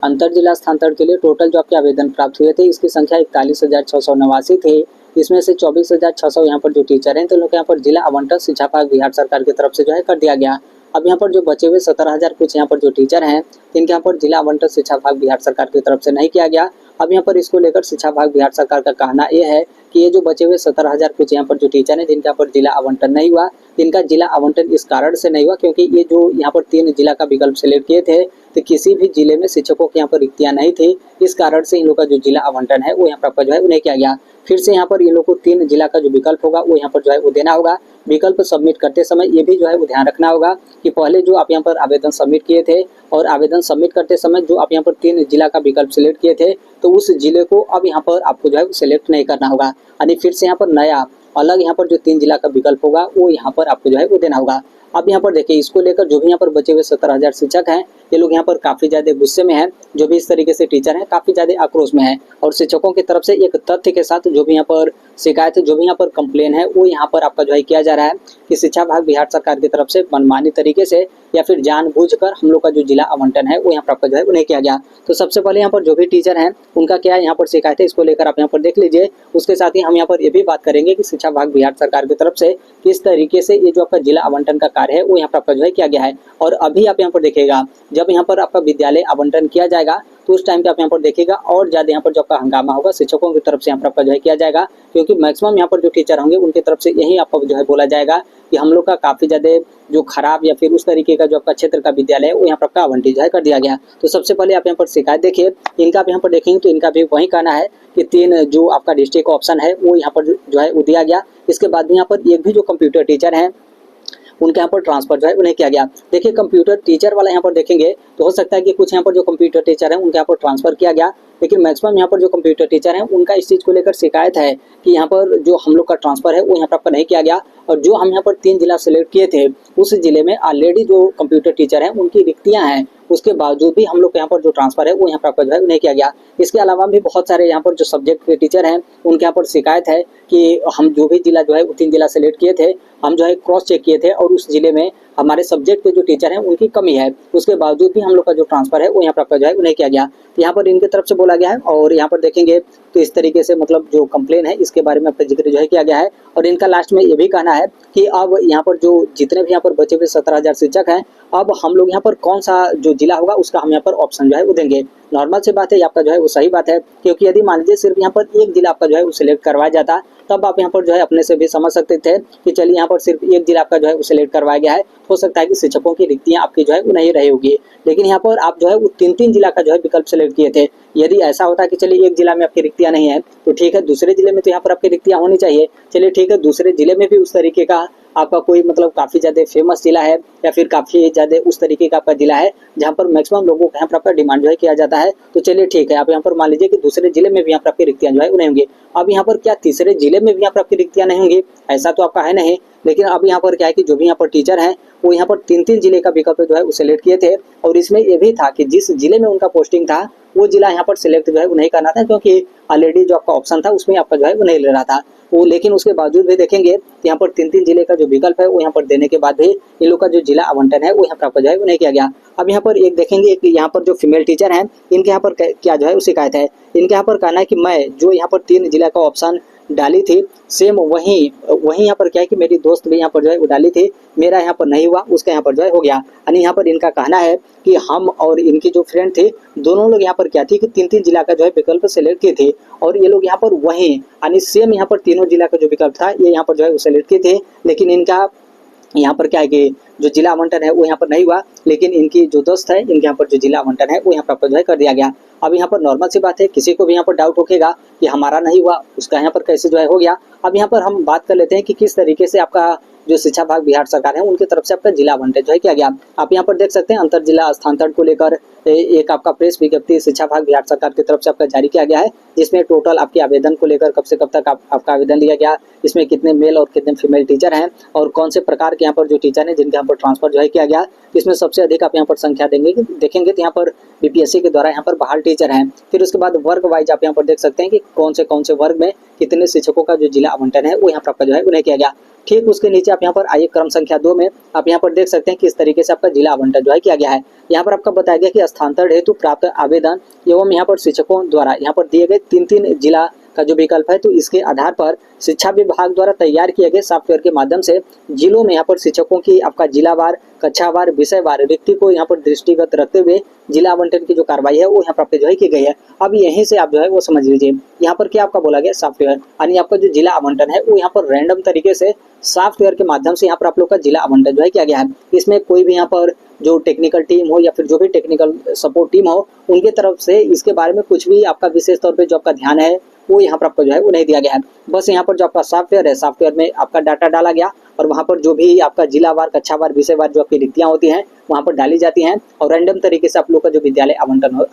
अंतर जिला स्थानांतरण के लिए टोटल जो आपके आवेदन प्राप्त हुए थे इसकी संख्या 41,689 थे। इसमें से 24,600 यहाँ पर जो टीचर हैं तो लोग यहाँ पर जिला आवंटन शिक्षा विभाग बिहार सरकार की तरफ से जो है कर दिया गया। अब यहाँ पर जो बचे हुए 17,000 कुछ यहाँ पर जो टीचर हैं इनके यहाँ पर जिला आवंटन शिक्षा विभाग बिहार सरकार की तरफ से नहीं किया गया। अब यहाँ पर इसको लेकर शिक्षा विभाग बिहार सरकार का कहना यह है कि ये जो बचे हुए 17,000 कुछ यहाँ पर जो टीचर हैं जिनके यहाँ पर जिला आवंटन नहीं हुआ, इनका जिला आवंटन इस कारण से नहीं हुआ क्योंकि ये जो यहाँ पर 3 जिला का विकल्प सिलेक्ट किए थे तो किसी भी जिले में शिक्षकों के यहाँ पर रिक्तियाँ नहीं थी। इस कारण से इन लोगों का जो जिला आवंटन है वो यहाँ पर जो है उन्हें किया गया। फिर से यहाँ पर इन लोगों को 3 जिला का जो विकल्प होगा वो यहाँ पर जो है वो देना होगा। विकल्प सबमिट करते समय ये भी जो है वो ध्यान रखना होगा कि पहले जो आप यहाँ पर आवेदन सबमिट किए थे और आवेदन सबमिट करते समय जो आप यहाँ पर 3 जिला का विकल्प सिलेक्ट किए थे तो उस जिले को अब यहाँ पर आपको जो है सिलेक्ट नहीं करना होगा, यानी फिर से यहाँ पर नया अलग यहाँ पर जो 3 जिला का विकल्प होगा वो यहाँ पर आपको जो है वो देना होगा। अब यहाँ पर देखिए इसको लेकर जो भी यहाँ पर बचे हुए 17,000 शिक्षक हैं ये लोग यहाँ पर काफ़ी ज़्यादा गुस्से में हैं। जो भी इस तरीके से टीचर हैं काफ़ी ज़्यादा आक्रोश में है और शिक्षकों की तरफ से एक तथ्य के साथ जो भी यहाँ पर शिकायत है, जो भी यहाँ पर कंप्लेन है वो यहाँ पर आपका जो है किया जा रहा है कि शिक्षा विभाग बिहार सरकार की तरफ से मनमानी तरीके से या फिर जानबूझकर हम लोग का जो जिला आवंटन है वो यहाँ पर आपका जो है उन्हें किया गया। तो सबसे पहले यहाँ पर जो भी टीचर हैं उनका क्या यहाँ पर शिकायत है इसको लेकर आप यहाँ पर देख लीजिए। उसके साथ ही हम यहाँ पर ये भी बात करेंगे कि शिक्षा विभाग बिहार सरकार की तरफ से किस तरीके से ये जो आपका जिला आवंटन का कार्य है वो यहाँ पर आपका जो है किया गया है। और अभी आप यहाँ पर देखिएगा जब यहाँ पर आपका विद्यालय आवंटन किया जाएगा तो उस टाइम पे आप यहाँ पर देखिएगा और ज़्यादा यहाँ पर जो आपका हंगामा होगा शिक्षकों की तरफ से यहाँ पर आपका जो है किया जाएगा, क्योंकि मैक्सिमम यहाँ पर जो टीचर होंगे उनकी तरफ से यही आपको जो है बोला जाएगा कि हम लोग का काफ़ी ज़्यादा जो खराब या फिर उस तरीके का जो आपका क्षेत्र का विद्यालय है वो यहाँ पर आपका आवंटित जो है कर दिया गया। तो सबसे पहले आप यहाँ पर शिकायत देखिए, इनका आप यहाँ पर देखेंगे तो इनका भी वही कहना है कि 3 जो आपका डिस्ट्रिक्ट ऑप्शन है वो यहाँ पर जो है वो दिया गया। इसके बाद भी यहाँ पर एक भी जो कंप्यूटर टीचर हैं उनके यहाँ पर ट्रांसफर जो है उन्हें किया गया। देखिए कंप्यूटर टीचर वाला यहाँ पर देखेंगे तो हो सकता है कि कुछ यहाँ पर जो कंप्यूटर टीचर हैं उनके यहाँ पर ट्रांसफर किया गया, लेकिन मैक्सिमम यहाँ पर जो कंप्यूटर टीचर हैं उनका इस चीज़ को लेकर शिकायत है कि यहाँ पर जो हम लोग का ट्रांसफर है वो यहाँ पर आपका नहीं किया गया। और जो हम यहाँ पर 3 जिला सेलेक्ट किए थे उस जिले में ऑलरेडी जो कंप्यूटर टीचर हैं उनकी रिक्तियाँ हैं, उसके बावजूद भी हम लोग यहाँ पर जो ट्रांसफर है वो यहाँ पर आपका जो है नहीं किया गया। इसके अलावा भी बहुत सारे यहाँ पर जो सब्जेक्ट के टीचर हैं उनके यहाँ पर शिकायत है कि हम जो भी जिला जो है 3 जिला सेलेक्ट किए थे हम जो है क्रॉस चेक किए थे और उस जिले में हमारे सब्जेक्ट के जो टीचर हैं उनकी कमी है, उसके बावजूद भी हम लोग का जो ट्रांसफर है वो यहाँ पर आपका जो है नहीं किया गया। तो यहाँ पर इनकी तरफ से बोला गया है और यहाँ पर देखेंगे तो इस तरीके से मतलब जो कंप्लेन है इसके बारे में आपका जिक्र जो है किया गया है। और इनका लास्ट में ये भी कहना है कि अब यहाँ पर जो जितने भी यहाँ पर बचे हुए 17,000 शिक्षक हैं अब हम लोग यहाँ पर कौन सा जो जिला होगा उसका हम यहाँ पर ऑप्शन जो है वो देंगे। नॉर्मल सी बात है आपका जो है वो सही बात है, क्योंकि यदि मान लीजिए सिर्फ यहाँ पर एक जिला आपका जो है वो सिलेक्ट करवाया जाता तब आप यहाँ पर जो है अपने से भी समझ सकते थे कि चलिए यहाँ पर सिर्फ एक जिला आपका जो है वो सिलेक्ट करवाया गया है, हो सकता है कि शिक्षकों की रिक्तियाँ आपकी जो है वो नहीं रही होगी। लेकिन यहाँ पर आप जो है वो 3 जिला का जो है विकल्प सिलेक्ट किए थे। यदि ऐसा होता कि चलिए एक जिला में आपकी रिक्तियाँ नहीं है तो ठीक है, दूसरे जिले में तो यहाँ पर आपकी रिक्तियाँ होनी चाहिए। चलिए ठीक है, दूसरे जिले में भी उस तरीके का आपका कोई मतलब काफ़ी ज़्यादा फेमस जिला है या फिर काफ़ी ज़्यादा उस तरीके का आपका जिला है जहाँ पर मैक्सिमम लोगों को यहाँ पर आपका डिमांड जो है किया जाता है, तो चलिए ठीक है आप यहाँ पर मान लीजिए कि दूसरे जिले में भी यहाँ पर आपकी रिक्तियाँ जो है नहीं होंगी। अब यहाँ पर क्या तीसरे जिले में भी यहाँ पर आपकी रिक्तियाँ नहीं होंगी, ऐसा तो आपका है नहीं। लेकिन अब यहाँ पर क्या है कि जो भी यहाँ पर टीचर हैं वो यहाँ पर 3 जिले का विकल्प जो है वो सिलेक्ट किए थे और इसमें ये भी था कि जिस जिले में उनका पोस्टिंग था वो जिला यहाँ पर सिलेक्ट जो है वो नहीं करना था, क्योंकि ऑलरेडी जो आपका ऑप्शन था उसमें आपका जो है वो नहीं ले रहा था वो। लेकिन उसके बावजूद भी देखेंगे यहाँ पर 3 जिले का जो विकल्प है वो यहाँ पर देने के बाद भी इन लोग का जो जिला आवंटन है वो यहाँ पर आपका जो है वो नहीं किया गया। अब यहाँ पर एक देखेंगे कि यहाँ पर जो फीमेल टीचर हैं इनके यहाँ पर क्या जो है वो शिकायत है। इनके यहाँ पर कहना है कि मैं जो यहाँ पर 3 जिला का ऑप्शन डाली थी सेम वही यहाँ पर क्या है कि मेरी दोस्त भी यहाँ पर जो है वो डाली थी, मेरा यहाँ पर नहीं हुआ, उसका यहाँ पर जो है हो गया। यानी यहाँ पर इनका कहना है कि हम और इनकी जो फ्रेंड थे दोनों लोग यहाँ पर क्या थी कि 3 जिला का जो है विकल्प सेलेक्ट किए थे और ये लोग यहाँ पर वहीं यानी सेम यहाँ पर तीनों जिला का जो विकल्प था ये यहाँ पर जो है वो सेलेक्ट किए थे। लेकिन इनका यहाँ पर क्या है कि जो जिला आवंटन है वो यहाँ पर नहीं हुआ, लेकिन इनकी जो दोस्त है इनके यहाँ पर जो जिला आवंटन है वो यहाँ पर जो है कर दिया गया। अब यहाँ पर नॉर्मल सी बात है, किसी को भी यहाँ पर डाउट होगा कि हमारा नहीं हुआ उसका यहाँ पर कैसे जो है हो गया। अब यहाँ पर हम बात कर लेते हैं कि किस तरीके से आपका जो शिक्षा विभाग बिहार सरकार है उनकी तरफ से आपका जिला आवंटन जो है किया गया। आप यहाँ पर देख सकते हैं अंतर जिला स्थानांतरण को लेकर एक आपका प्रेस विज्ञप्ति शिक्षा विभाग बिहार सरकार की तरफ से आपका जारी किया गया है, जिसमें टोटल आपके आवेदन को लेकर कब से कब तक आपका आवेदन लिया गया, इसमें कितने मेल और कितने फीमेल टीचर हैं और कौन से प्रकार के यहाँ पर जो टीचर हैं जिनके यहाँ पर ट्रांसफर जो है किया गया। इसमें सबसे अधिक आप यहाँ पर संख्या देखेंगे तो यहाँ पर बीपीएससी के द्वारा यहाँ पर बहाल टीचर हैं। फिर उसके बाद वर्ग वाइज आप यहाँ पर देख सकते हैं कि कौन से वर्ग में कितने शिक्षकों का जो जिला आवंटन है वो यहाँ पर आपका जो है उन्हें किया गया। ठीक उसके नीचे आप यहाँ पर आइए क्रम संख्या 2 में आप यहाँ पर देख सकते हैं कि इस तरीके से आपका जिला आवंटन जो है किया गया है। यहाँ पर आपका बताया गया कि स्थानांतरण हेतु प्राप्त आवेदन एवं यहाँ पर शिक्षकों द्वारा यहाँ पर दिए गए 3 जिला का जो विकल्प है, तो इसके आधार पर शिक्षा विभाग द्वारा तैयार किए गए सॉफ्टवेयर के माध्यम से जिलों में यहाँ पर शिक्षकों की आपका जिलावार, कक्षावार, विषयवार रिक्ति को यहाँ पर दृष्टिगत रखते हुए जिला आवंटन की जो कार्रवाई है वो यहाँ पर जो है की गई है। अब यहीं से आप जो है वो समझ लीजिए, यहाँ पर क्या आपका बोला गया सॉफ्टवेयर, यानी आपका जो जिला आवंटन है वो यहाँ पर रैंडम तरीके से सॉफ्टवेयर के माध्यम से यहाँ पर आप लोग का जिला आवंटन जो है किया गया है। इसमें कोई भी यहाँ पर जो टेक्निकल टीम हो या फिर जो भी टेक्निकल सपोर्ट टीम हो, उनके तरफ से इसके बारे में कुछ भी आपका विशेष तौर पे जो आपका ध्यान है वो यहाँ पर आपको जो है वो नहीं दिया गया है। बस यहाँ पर जो आपका सॉफ्टवेयर है, सॉफ्टवेयर में आपका डाटा डाला गया और वहाँ पर जो भी आपका जिलावार, कक्षावार, विषयवार जो आपकी रिक्तियाँ होती हैं वहाँ पर डाली जाती हैं और रैंडम तरीके से आप लोग का जो विद्यालय आवंटन हो,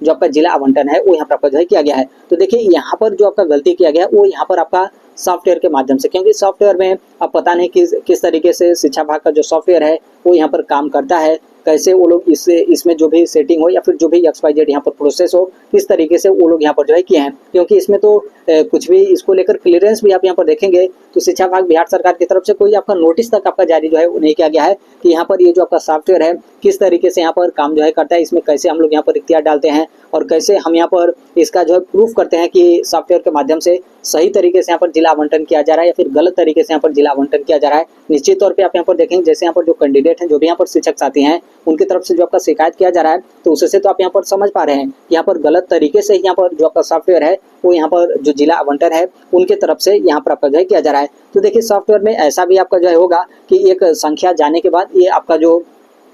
जो आपका जिला आवंटन है वो यहाँ पर आपका जो है किया गया है। तो देखिए यहाँ पर जो आपका गलती किया गया है वो यहाँ पर आपका सॉफ्टवेयर के माध्यम से, क्योंकि सॉफ्टवेयर में अब पता नहीं किस तरीके से शिक्षा विभाग का जो सॉफ्टवेयर है वो यहाँ पर काम करता है, कैसे वो लोग इसमें जो भी सेटिंग हो या फिर जो भी XYZ यहाँ पर प्रोसेस हो, किस तरीके से वो लोग यहाँ पर जो है किए हैं। क्योंकि इसमें तो कुछ भी इसको लेकर क्लियरेंस भी आप यहाँ पर देखेंगे तो शिक्षा विभाग बिहार सरकार की तरफ से कोई आपका नोटिस तक आपका जारी जो है वो नहीं किया गया है कि यहाँ पर ये जो आपका सॉफ्टवेयर है किस तरीके से यहाँ पर काम जो है करता है, इसमें कैसे हम लोग यहाँ पर रिक्तियाँ डालते हैं और कैसे हम यहाँ पर इसका जो है प्रूफ करते हैं कि सॉफ्टवेयर के माध्यम से सही तरीके से यहाँ पर जिला आवंटन किया जा रहा है या फिर गलत तरीके से यहाँ पर जिला आवंटन किया जा रहा है। निश्चित तौर पे आप यहाँ पर देखेंगे जैसे यहाँ पर जो कैंडिडेट हैं, जो भी यहाँ पर शिक्षक साथी हैं, उनकी तरफ से जो आपका शिकायत किया जा रहा है, तो उससे तो आप यहाँ पर समझ पा रहे हैं कि यहाँ पर गलत तरीके से यहाँ पर जो आपका सॉफ्टवेयर है वो यहाँ पर जो जिला आवंटन है उनके तरफ से यहाँ पर आपका जो है किया जा रहा है। तो देखिए सॉफ्टवेयर में ऐसा भी आपका जो है होगा कि एक संख्या जाने के बाद ये आपका जो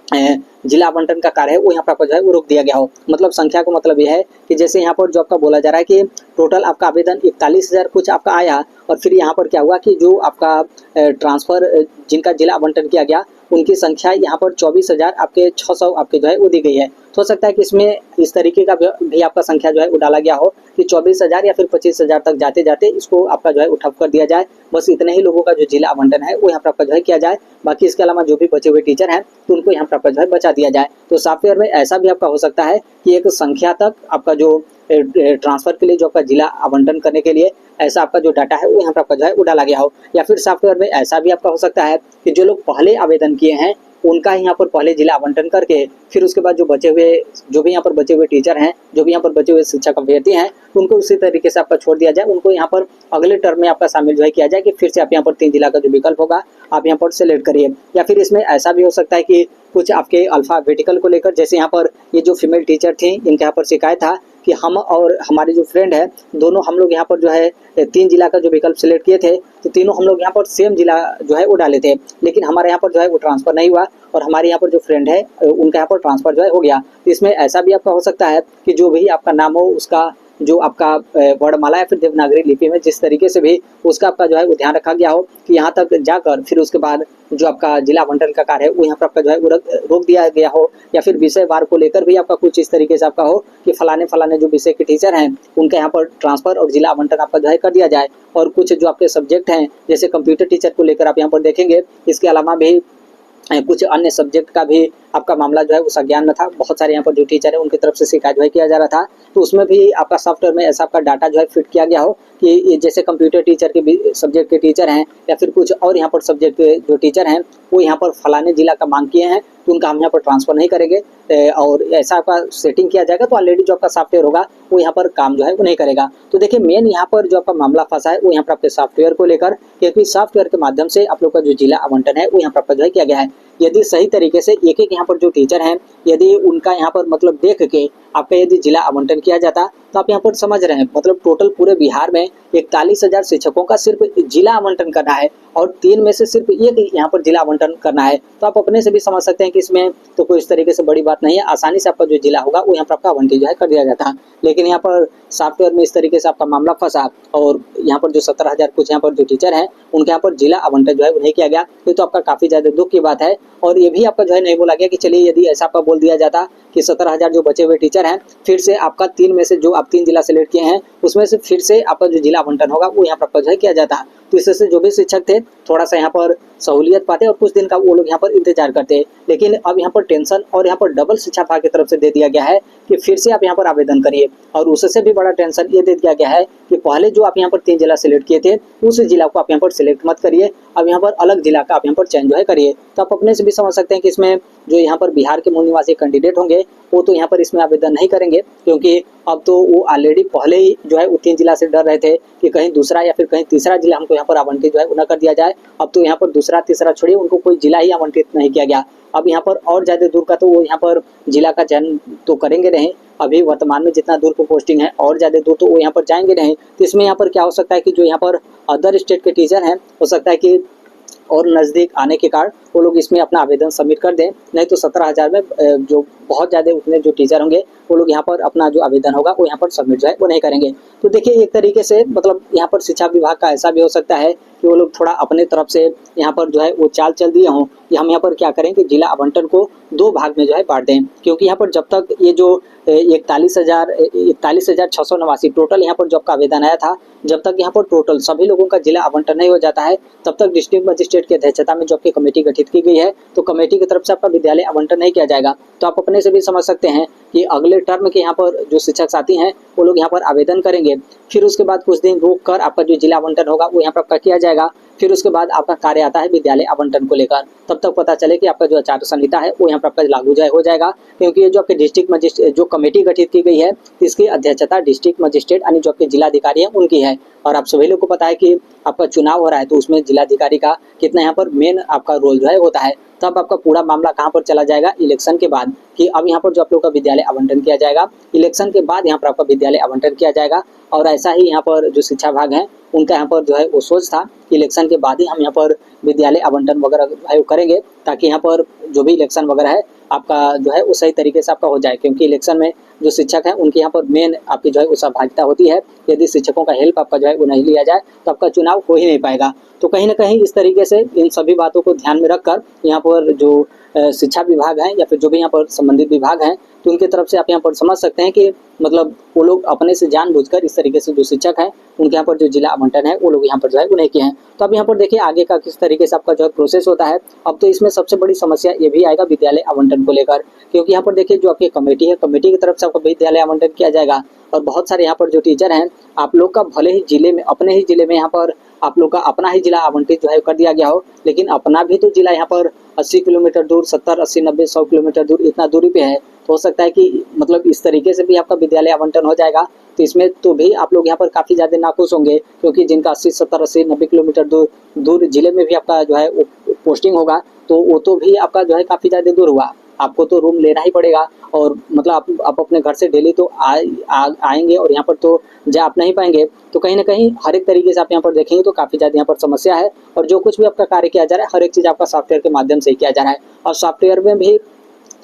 जिला आवंटन का कार्य है वो यहाँ पर आपका जो है वो रोक दिया गया हो। मतलब संख्या को मतलब यह है कि जैसे यहाँ पर जो आपका बोला जा रहा है कि टोटल आपका आवेदन 41,000 कुछ आपका आया और फिर यहाँ पर क्या हुआ कि जो आपका ट्रांसफर जिनका जिला आवंटन किया गया उनकी संख्या यहाँ पर 24,000 आपके 600 आपके जो है वो दी गई है। तो हो सकता है कि इसमें इस तरीके का भी आपका संख्या जो है वो डाला गया हो कि 24,000 या फिर 25,000 तक जाते जाते इसको आपका जो है वो ठप कर दिया जाए। बस इतने ही लोगों का जो जिला आवंटन है वो यहाँ पर आपका जो है किया जाए, बाकी इसके अलावा जो भी बचे हुए टीचर हैं तो उनको यहाँ पर आपका जो है बचा दिया जाए। तो सॉफ्टवेयर में ऐसा भी आपका हो सकता है कि एक संख्या तक आपका जो ट्रांसफर के लिए जो आपका जिला आवंटन करने के लिए ऐसा आपका जो डाटा है वो यहाँ पर आपका जो है वो डाला गया हो। या फिर सॉफ्टवेयर में ऐसा भी आपका हो सकता है कि जो लोग पहले आवेदन किए हैं उनका यहाँ पर पहले जिला आवंटन करके फिर उसके बाद जो भी यहाँ पर बचे हुए टीचर हैं, जो भी यहाँ पर बचे हुए शिक्षक अभ्यर्थी हैं, उनको उसी तरीके से आपका छोड़ दिया जाए, उनको यहाँ पर अगले टर्म में आपका शामिल जो है किया जाए कि फिर से आप यहाँ पर 3 जिला का जो विकल्प होगा आप यहाँ पर सेलेक्ट करिए। या फिर इसमें ऐसा भी हो सकता है कि कुछ आपके अल्फाबेटिकल को लेकर, जैसे यहाँ पर ये जो फीमेल टीचर थी इनके यहाँ पर शिकायत था कि हम और हमारे जो फ्रेंड है दोनों हम लोग यहाँ पर जो है 3 जिला का जो विकल्प सिलेक्ट किए थे, तो तीनों हम लोग यहाँ पर सेम जिला जो है वो डाले थे, लेकिन हमारे यहाँ पर जो है वो ट्रांसफर नहीं हुआ और हमारे यहाँ पर जो फ्रेंड है उनका यहाँ पर ट्रांसफर जो है हो गया। तो इसमें ऐसा भी आपका हो सकता है कि जो भी आपका नाम हो उसका जो आपका वर्णमाला या फिर देवनागरी लिपि में जिस तरीके से भी उसका आपका जो है वो ध्यान रखा गया हो कि यहाँ तक जाकर फिर उसके बाद जो आपका जिला आवंटन का कार्य है वो यहाँ पर आपका जो है वो रोक दिया गया हो। या फिर विषय वार को लेकर भी आपका कुछ इस तरीके से आपका हो कि फलाने जो विषय के टीचर हैं उनका यहाँ पर ट्रांसफर और जिला आवंटन आपका जो है कर दिया जाए। और कुछ जो आपके सब्जेक्ट हैं जैसे कंप्यूटर टीचर को लेकर आप यहाँ पर देखेंगे, इसके अलावा भी कुछ अन्य सब्जेक्ट का भी आपका मामला जो है वो संज्ञान में था। बहुत सारे यहाँ पर जो टीचर है उनकी तरफ से शिकायत जो है किया जा रहा था, तो उसमें भी आपका सॉफ्टवेयर में ऐसा आपका डाटा जो है फिट किया गया हो कि जैसे कंप्यूटर टीचर के सब्जेक्ट के टीचर हैं या फिर कुछ और यहाँ पर सब्जेक्ट के जो टीचर हैं वो यहाँ पर फलाने जिला का मांग किए हैं तो उनका हम यहाँ पर ट्रांसफर नहीं करेंगे और ऐसा आपका सेटिंग किया जाएगा तो ऑलरेडी जो आपका सॉफ्टवेयर होगा वो यहाँ पर काम जो है वो नहीं करेगा। तो देखिए मेन यहाँ पर जो आपका मामला फंसा है वो यहाँ पर आपके सॉफ्टवेयर को लेकर, क्योंकि सॉफ्टवेयर के माध्यम से आप लोग का जो जिला आवंटन है वो यहाँ पर आपका जो है किया गया है। यदि सही तरीके से एक यहाँ पर जो टीचर हैं यदि उनका यहाँ पर मतलब देख के आपका यदि जिला आवंटन किया जाता तो आप यहाँ पर समझ रहे हैं मतलब टोटल पूरे बिहार में 41,000 शिक्षकों का सिर्फ जिला आवंटन करना है और 3 में से सिर्फ एक यहाँ पर जिला आवंटन करना है। तो आप अपने से भी समझ सकते हैं कि इसमें तो कोई इस तरीके से बड़ी बात नहीं है, आसानी से आपका जो जिला होगा वो यहाँ पर आपका आवंटन जो है कर दिया जाता है। लेकिन यहाँ पर सॉफ्टवेयर में इस तरीके से आपका मामला फंसा और यहाँ पर जो 17,000 कुछ यहाँ पर जो टीचर हैं उनके यहाँ पर जिला आवंटन जो है नहीं किया गया। ये तो आपका काफ़ी ज़्यादा दुख की बात है। और ये भी आपका जो है नहीं बोला गया कि चलिए यदि ऐसा आपका बोल दिया जाता कि 17,000 जो बचे हुए टीचर हैं फिर से आपका 3 में से जो आप 3 जिला सेलेक्ट किए हैं उसमें से फिर से आपका जो जिला आवंटन होगा वो यहाँ पर आपका जो है किया जाता है। तो इससे जो भी शिक्षक थे थोड़ा सा यहाँ पर सहूलियत पाते और कुछ दिन का वो लोग यहाँ पर इंतजार करते। लेकिन अब यहाँ पर टेंशन और यहाँ पर डबल शिक्षा विभाग की तरफ से दे दिया गया है कि फिर से आप यहाँ पर आवेदन करिए। और उससे भी बड़ा टेंशन ये दे दिया गया है कि पहले जो आप यहाँ पर 3 जिला सिलेक्ट किए थे उस जिला को आप यहाँ पर सिलेक्ट मत करिए, अब यहाँ पर अलग जिला का आप यहाँ पर चेंज जो है करिए। तो आप अपने से भी समझ सकते हैं कि इसमें जो यहाँ पर बिहार के मूल निवासी कैंडिडेट होंगे वो तो यहाँ पर इसमें आवेदन नहीं करेंगे, क्योंकि अब तो वो ऑलरेडी पहले ही जो है वो 3 जिला से डर रहे थे कि कहीं दूसरा या फिर कहीं तीसरा जिला हमको यहाँ पर आवंटित जो है न कर दिया जाए। अब तो यहाँ पर दूसरा तीसरा छोड़िए, उनको कोई जिला ही आवंटित नहीं किया गया। अब यहाँ पर और ज़्यादा दूर का तो वो यहाँ पर जिला का चयन तो करेंगे नहीं, अभी वर्तमान में जितना दूर को पोस्टिंग है और ज़्यादा दूर तो वो यहाँ पर जाएंगे नहीं। तो इसमें यहाँ पर क्या हो सकता है कि जो यहाँ पर अदर स्टेट के टीचर हैं हो सकता है कि और नज़दीक आने के कारण वो लोग इसमें अपना आवेदन सबमिट कर दें, नहीं तो 17,000 में जो बहुत ज़्यादा उतने जो टीचर होंगे वो लोग यहाँ पर अपना जो आवेदन होगा वो यहाँ पर सबमिट जो है वो नहीं करेंगे। तो देखिए एक तरीके से मतलब यहाँ पर शिक्षा विभाग का ऐसा भी हो सकता है कि वो लोग थोड़ा अपने तरफ से यहाँ पर जो है वो चाल चल दिए हों कि हम यहाँ पर क्या करें कि जिला आवंटन को 2 भाग में जो है बांट दें। क्योंकि यहाँ पर जब तक ये जो 41,689 टोटल यहाँ पर जॉब का आवेदन आया था, जब तक यहाँ पर टोटल सभी लोगों का जिला आवंटन नहीं हो जाता है तब तक डिस्ट्रिक्ट मजिस्ट्रेट की अध्यक्षता में जॉब की कमेटी गठित की गई है, तो कमेटी की तरफ से आपका विद्यालय आवंटन नहीं किया जाएगा। तो आप अपने से भी समझ सकते हैं कि अगले टर्म के यहाँ पर जो शिक्षक साथी हैं वो लोग यहाँ पर आवेदन करेंगे, फिर उसके बाद कुछ दिन रोक कर आपका जो जिला आवंटन होगा वो यहाँ पर आपका किया जाएगा। फिर उसके बाद आपका कार्य आता है विद्यालय आवंटन को लेकर, तब तक पता चले कि आपका जो आचार संहिता है वो यहाँ पर आपका लागू हो जाएगा। क्योंकि ये जो आपके डिस्ट्रिक्ट मजिस्ट्रेट जो कमेटी गठित की गई है इसकी अध्यक्षता डिस्ट्रिक्ट मजिस्ट्रेट यानी जो आपके जिलाधिकारी हैं उनकी है। और आप सभी लोग को पता है कि आपका चुनाव हो रहा है तो उसमें जिलाधिकारी का कितना यहाँ पर मेन आपका रोल जो है होता है। तब आपका पूरा मामला कहाँ पर चला जाएगा, इलेक्शन के बाद, कि अब यहाँ पर जो आप लोग का विद्यालय आवंटन किया जाएगा, इलेक्शन के बाद यहाँ पर आपका विद्यालय आवंटन किया जाएगा। और ऐसा ही यहाँ पर जो शिक्षा विभाग है उनका यहाँ पर जो है वो सोच था कि इलेक्शन के बाद ही हम यहाँ पर विद्यालय आवंटन वगैरह करेंगे, ताकि यहाँ पर जो भी इलेक्शन वगैरह है आपका जो है वो सही तरीके से आपका हो जाए। क्योंकि इलेक्शन में जो शिक्षक हैं उनके यहाँ पर मेन आपकी जो है वो सहभागिता होती है, यदि शिक्षकों का हेल्प आपका जो है वो नहीं लिया जाए तो आपका चुनाव हो ही नहीं पाएगा। तो कहीं ना कहीं इस तरीके से इन सभी बातों को ध्यान में रखकर यहाँ पर जो शिक्षा विभाग है या फिर जो भी यहाँ पर संबंधित विभाग हैं तो उनकी तरफ से आप यहाँ पर समझ सकते हैं कि मतलब वो लोग अपने से जानबूझकर इस तरीके से जो शिक्षक हैं उनके यहाँ पर जो जिला आवंटन है वो लोग यहाँ पर जो है वो नहीं किए हैं। तो अब यहाँ पर देखिए आगे का किस तरीके से आपका जो है प्रोसेस होता है। अब तो इसमें सबसे बड़ी समस्या ये भी आएगा विद्यालय आवंटन को लेकर, क्योंकि यहाँ पर देखिए जो आपकी कमेटी है कमेटी की तरफ से आपको विद्यालय आवंटन किया जाएगा। और बहुत सारे यहाँ पर जो टीचर हैं आप लोग का भले ही जिले में अपने ही जिले में यहाँ पर आप लोग का अपना ही जिला आवंटित जो है कर दिया गया हो, लेकिन अपना भी तो जिला यहाँ पर 80 किलोमीटर दूर, 70, 80, 90, 100 किलोमीटर दूर इतना दूरी पे है। तो हो सकता है कि मतलब इस तरीके से भी आपका विद्यालय आवंटन हो जाएगा। तो इसमें तो भी आप लोग यहाँ पर काफ़ी ज़्यादा नाखुश होंगे, क्योंकि जिनका 80, 70, 80, 90 किलोमीटर दूर जिले में भी आपका जो है पोस्टिंग होगा तो वो तो भी आपका जो है काफ़ी ज़्यादा दूर हुआ, आपको तो रूम लेना ही पड़ेगा। और मतलब आप अपने घर से डेली तो आएंगे और यहाँ पर तो जा आप नहीं पाएंगे। तो कहीं ना कहीं हर एक तरीके से आप यहाँ पर देखेंगे तो काफ़ी ज़्यादा यहाँ पर समस्या है। और जो कुछ भी आपका कार्य किया जा रहा है हर एक चीज़ आपका सॉफ्टवेयर के माध्यम से ही किया जा रहा है, और सॉफ्टवेयर में भी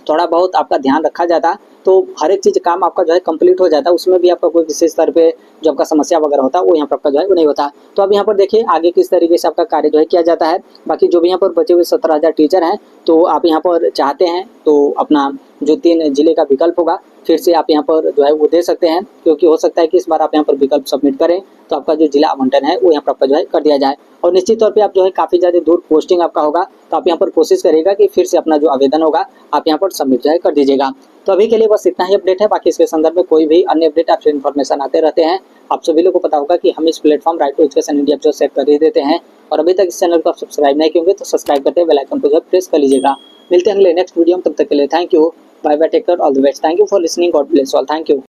थोड़ा बहुत आपका ध्यान रखा जाता तो हर एक चीज़ काम आपका जो है कंप्लीट हो जाता है, उसमें भी आपका कोई विशेष स्तर पे जो आपका समस्या वगैरह होता है वो यहाँ पर आपका जो है वो नहीं होता। तो अब यहाँ पर देखिए आगे किस तरीके से आपका कार्य जो है किया जाता है। बाकी जो भी यहाँ पर बचे हुए 17,000 टीचर हैं तो आप यहाँ पर चाहते हैं तो अपना जो 3 जिले का विकल्प होगा फिर से आप यहाँ पर जो है वो दे सकते हैं, क्योंकि हो सकता है कि इस बार आप यहाँ पर विकल्प सबमिट करें तो आपका जो जिला आवंटन है वो यहाँ पर आपका जो है कर दिया जाए। और निश्चित तौर पे आप जो है काफ़ी ज़्यादा दूर पोस्टिंग आपका होगा तो आप यहाँ पर कोशिश करिएगा कि फिर से अपना जो आवेदन होगा आप यहाँ पर सबमिट जो है कर दीजिएगा। तो अभी के लिए बस इतना ही अपडेट है, बाकी इसके संदर्भ में कोई भी अन्य अपडेट आपसे इन्फॉर्मेशन आते रहते हैं। आप सभी लोगों को पता होगा कि हम इस platform right to education India जो सेट कर ही देते हैं, और अभी तक इस चैनल को आप सब्सक्राइब नहीं किए तो सब्सक्राइब करते बेल आइकन को जो प्रेस कर लीजिएगा। मिलते हैं अगले नेक्स्ट वीडियो में, तब तक के लिए thank you, bye bye, take care, all the best, thank you for listening, God bless all, thank you.